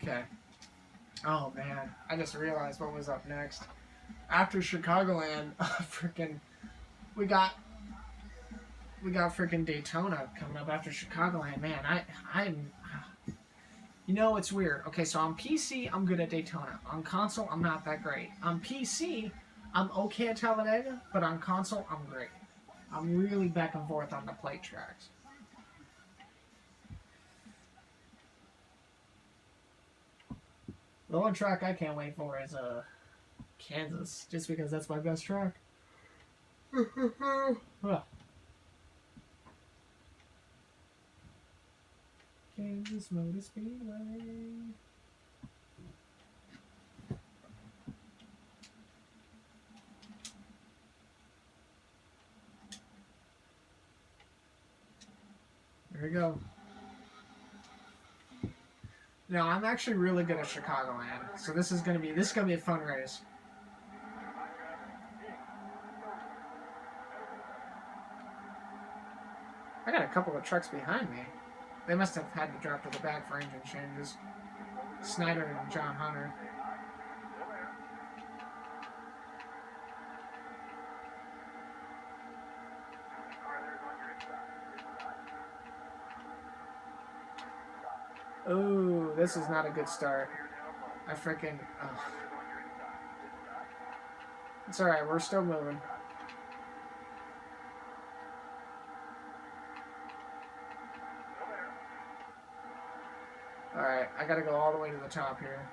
Okay. Oh man, I just realized what was up next. After Chicagoland, freaking, we got freaking Daytona coming up after Chicagoland. Man, I'm, you know, it's weird. Okay, so on PC, I'm good at Daytona. On console, I'm not that great. On PC, I'm okay at Talladega, but on console, I'm great. I'm really back and forth on the plate tracks. The one track I can't wait for is Kansas, just because that's my best track. Kansas Motor Speedway. There we go. Now I'm actually really good at Chicagoland, so this is gonna be a fun race. I got a couple of trucks behind me. They must have had to drop to the back for engine changes. Snyder and John Hunter. Ooh, this is not a good start. I freaking... It's alright, we're still moving. Alright, I gotta go all the way to the top here.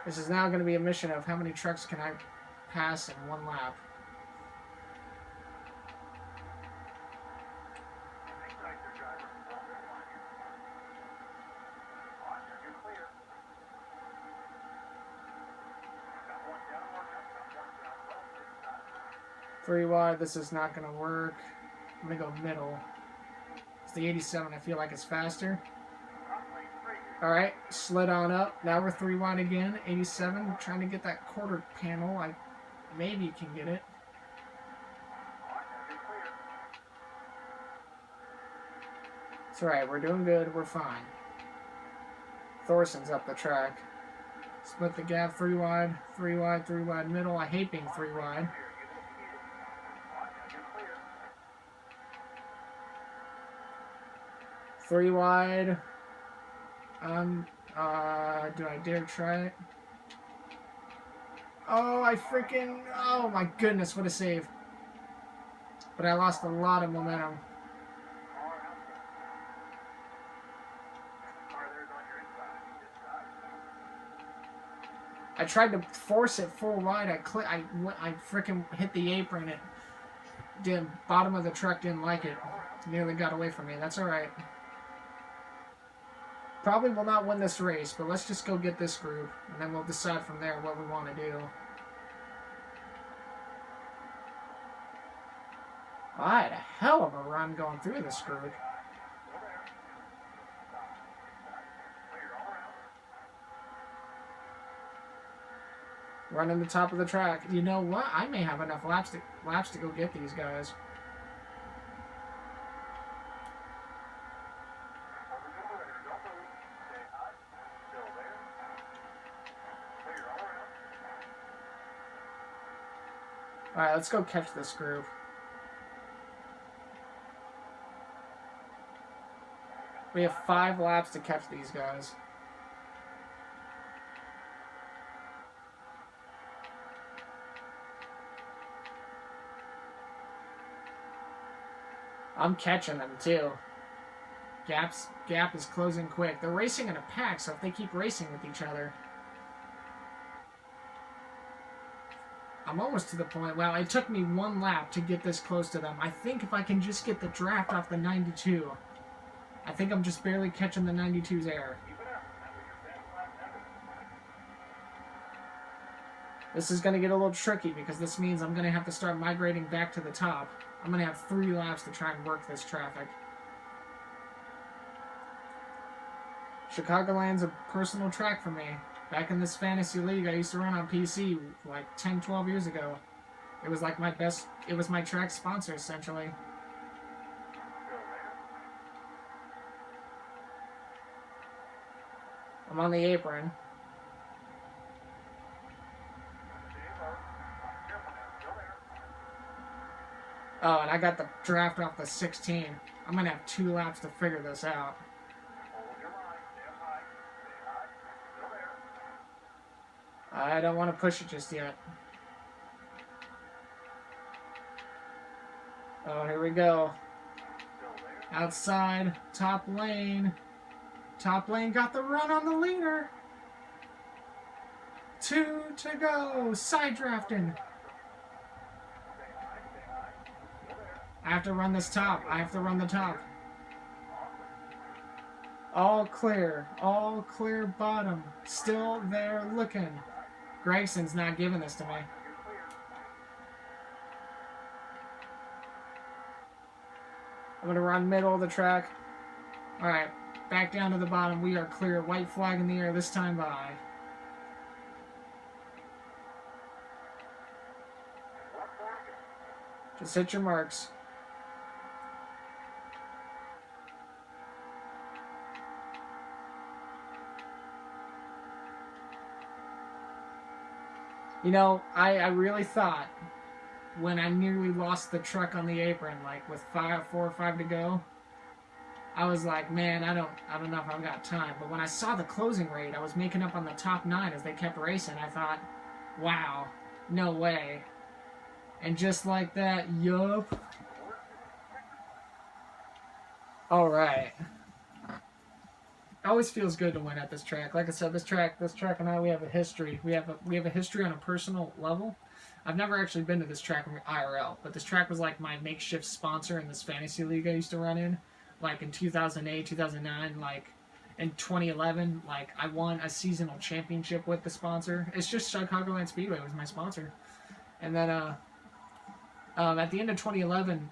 This is now going to be a mission of how many trucks can I pass in one lap. Three wide, this is not going to work. I'm going to go middle. It's the 87, I feel like it's faster. Alright, slid on up. Now we're three wide again. 87, trying to get that quarter panel. I maybe can get it. It's alright, we're doing good. We're fine. Thorson's up the track. Split the gap, three wide, middle. I hate being three wide. Three wide. Do I dare try it? Oh, oh my goodness, what a save. But I lost a lot of momentum. I tried to force it full wide. I freaking hit the apron. The bottom of the truck didn't like it. Nearly got away from me. That's alright. Probably will not win this race, but let's just go get this group, and then we'll decide from there what we want to do. I had a hell of a run going through this group. Running the top of the track. You know what? I may have enough laps to go get these guys. Alright, let's go catch this group. We have 5 laps to catch these guys. I'm catching them too. Gap is closing quick. They're racing in a pack, so if they keep racing with each other... I'm almost to the point. Well, it took me 1 lap to get this close to them. I think if I can just get the draft off the 92... I think I'm just barely catching the 92's air. This is going to get a little tricky because this means I'm going to have to start migrating back to the top. I'm going to have 3 laps to try and work this traffic. Chicagoland's a personal track for me. Back in this fantasy league I used to run on PC like 10, 12 years ago. It was like it was my track sponsor essentially. I'm on the apron. Oh, and I got the draft off the 16. I'm going to have 2 laps to figure this out. I don't want to push it just yet. Oh, here we go. Outside, top lane. Top lane got the run on the leader. 2 to go. Side drafting. I have to run this top. I have to run the top. All clear. All clear bottom. Still there looking. Gregson's not giving this to me. I'm going to run middle of the track. Alright, back down to the bottom. We are clear. White flag in the air this time by. Just hit your marks. You know, I really thought when I nearly lost the truck on the apron, like with 4 or 5 to go, I was like, man, I don't know if I've got time. But when I saw the closing rate, I was making up on the top 9 as they kept racing. I thought, wow, no way. And just like that, yup. All right. It always feels good to win at this track. Like I said, this track and I, we have a history. We have a history on a personal level. I've never actually been to this track IRL, but this track was like my makeshift sponsor in this fantasy league I used to run in. Like in 2008, 2009, like in 2011, like I won a seasonal championship with the sponsor. It's just Chicagoland Speedway was my sponsor. And then at the end of 2011,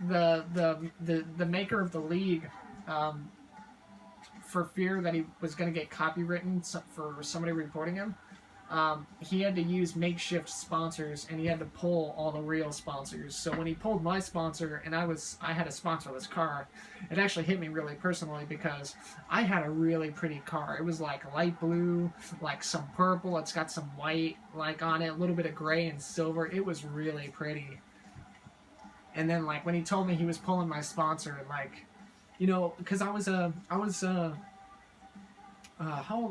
the maker of the league, for fear that he was going to get copywritten for somebody reporting him, he had to use makeshift sponsors, and he had to pull all the real sponsors. So when he pulled my sponsor, and I had a sponsorless car, it actually hit me really personally because I had a really pretty car. It was like light blue, like some purple. It's got some white like on it, a little bit of gray and silver. It was really pretty. And then like when he told me he was pulling my sponsor, like, you know, because how old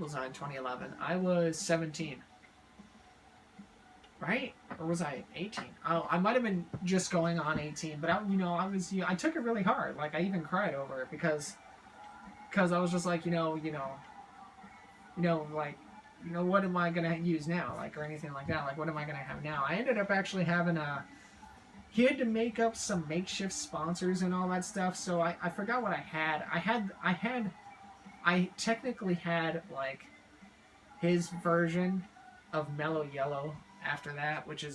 was I in 2011? I was 17. Right? Or was I 18? Oh, I might have been just going on 18, but I took it really hard. Like I even cried over it because I was just like, what am I gonna use now? Like or anything like that. Like what am I gonna have now? I ended up actually having he had to make up some makeshift sponsors and all that stuff, so I forgot what I had. I technically had like his version of Mellow Yellow after that, which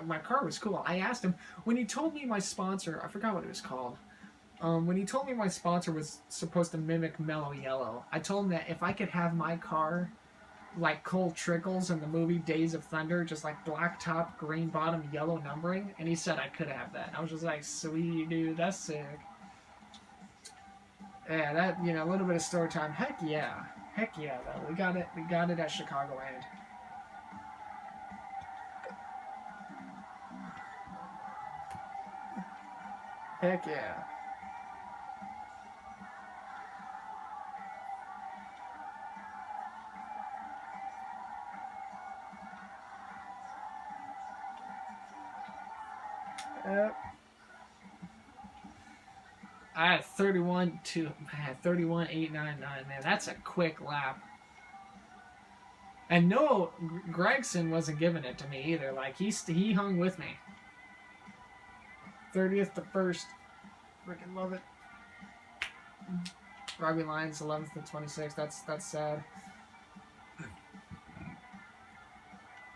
my car was cool. I asked him when he told me my sponsor, I forgot what it was called. When he told me my sponsor was supposed to mimic Mellow Yellow, I told him that if I could have my car like Cole Trickles in the movie Days of Thunder, just like black top, green bottom, yellow numbering, and he said I could have that. I was just like, sweet dude, that's sick. Yeah, that, a little bit of story time. Heck yeah, though. We got it at Chicagoland. Heck yeah. I had 31.899. Man, that's a quick lap. And no, Gregson wasn't giving it to me either. Like he hung with me. 30th to 1st. Freaking love it. Robbie Lyons 11th to 26th. That's sad.